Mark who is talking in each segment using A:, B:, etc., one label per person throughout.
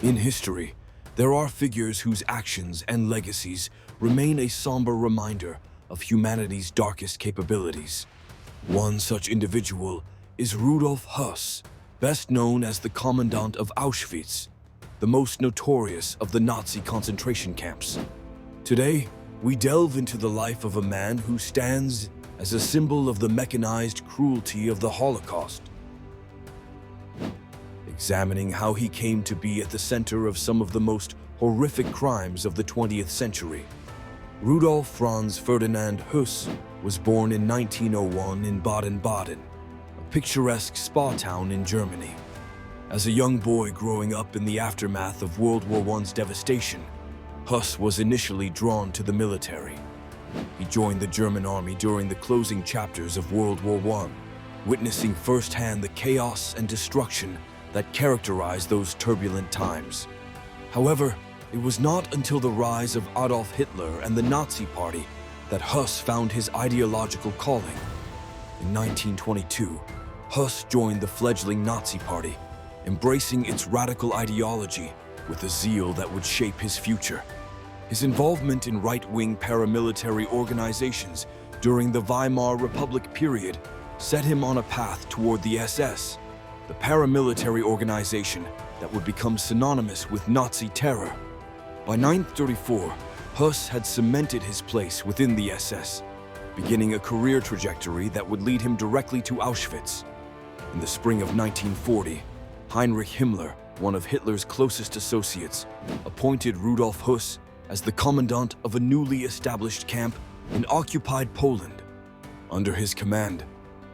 A: In history, there are figures whose actions and legacies remain a somber reminder of humanity's darkest capabilities. One such individual is Rudolf Höss, best known as the commandant of Auschwitz, the most notorious of the Nazi concentration camps. Today, we delve into the life of a man who stands as a symbol of the mechanized cruelty of the Holocaust, examining how he came to be at the center of some of the most horrific crimes of the 20th century. Rudolf Franz Ferdinand Höss was born in 1901 in Baden-Baden, a picturesque spa town in Germany. As a young boy growing up in the aftermath of World War I's devastation, Höss was initially drawn to the military. He joined the German army during the closing chapters of World War I, witnessing firsthand the chaos and destruction that characterized those turbulent times. However, it was not until the rise of Adolf Hitler and the Nazi Party that Höss found his ideological calling. In 1922, Höss joined the fledgling Nazi Party, embracing its radical ideology with a zeal that would shape his future. His involvement in right-wing paramilitary organizations during the Weimar Republic period set him on a path toward the SS, the paramilitary organization that would become synonymous with Nazi terror. By 1934, Höss had cemented his place within the SS, beginning a career trajectory that would lead him directly to Auschwitz. In the spring of 1940, Heinrich Himmler, one of Hitler's closest associates, appointed Rudolf Höss as the commandant of a newly established camp in occupied Poland. Under his command,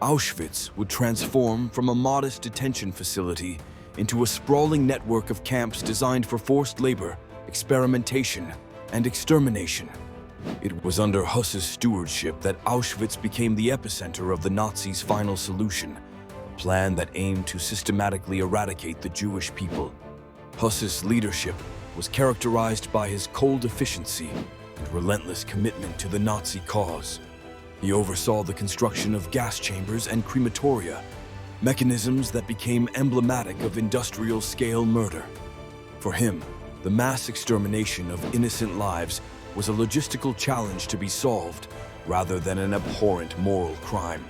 A: Auschwitz would transform from a modest detention facility into a sprawling network of camps designed for forced labor, experimentation, and extermination. It was under Höss's stewardship that Auschwitz became the epicenter of the Nazis' final solution, a plan that aimed to systematically eradicate the Jewish people. Höss's leadership was characterized by his cold efficiency and relentless commitment to the Nazi cause. He oversaw the construction of gas chambers and crematoria, mechanisms that became emblematic of industrial-scale murder. For him, the mass extermination of innocent lives was a logistical challenge to be solved, rather than an abhorrent moral crime.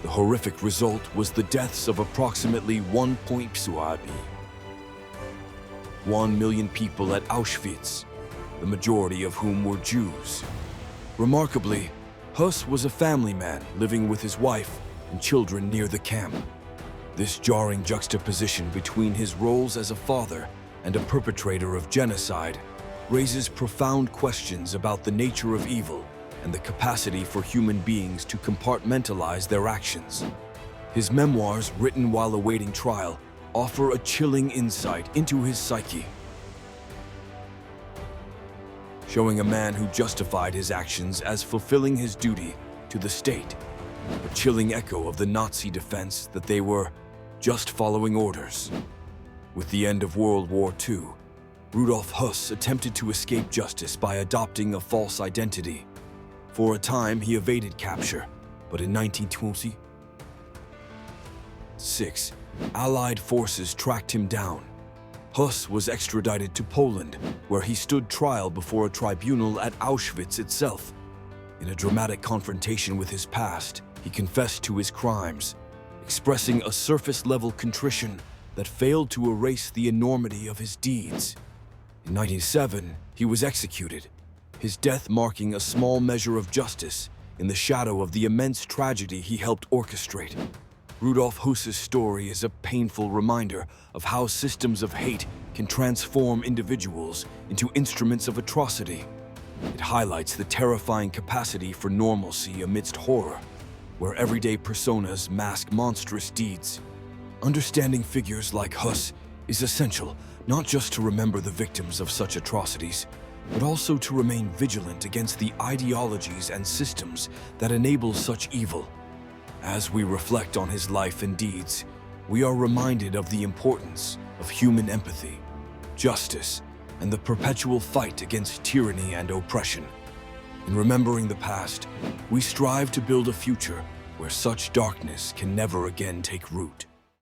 A: The horrific result was the deaths of approximately 1 million people at Auschwitz, the majority of whom were Jews. Remarkably, Höss was a family man living with his wife and children near the camp. This jarring juxtaposition between his roles as a father and a perpetrator of genocide raises profound questions about the nature of evil and the capacity for human beings to compartmentalize their actions. His memoirs, written while awaiting trial, offer a chilling insight into his psyche, showing a man who justified his actions as fulfilling his duty to the state, a chilling echo of the Nazi defense that they were just following orders. With the end of World War II, Rudolf Höss attempted to escape justice by adopting a false identity. For a time, he evaded capture, but in 1926, Allied forces tracked him down. Höss was extradited to Poland, where he stood trial before a tribunal at Auschwitz itself. In a dramatic confrontation with his past, he confessed to his crimes, expressing a surface-level contrition that failed to erase the enormity of his deeds. In 1997, he was executed, his death marking a small measure of justice in the shadow of the immense tragedy he helped orchestrate. Rudolf Höss's story is a painful reminder of how systems of hate can transform individuals into instruments of atrocity. It highlights the terrifying capacity for normalcy amidst horror, where everyday personas mask monstrous deeds. Understanding figures like Höss is essential, not just to remember the victims of such atrocities, but also to remain vigilant against the ideologies and systems that enable such evil. As we reflect on his life and deeds, we are reminded of the importance of human empathy, justice, and the perpetual fight against tyranny and oppression. In remembering the past, we strive to build a future where such darkness can never again take root.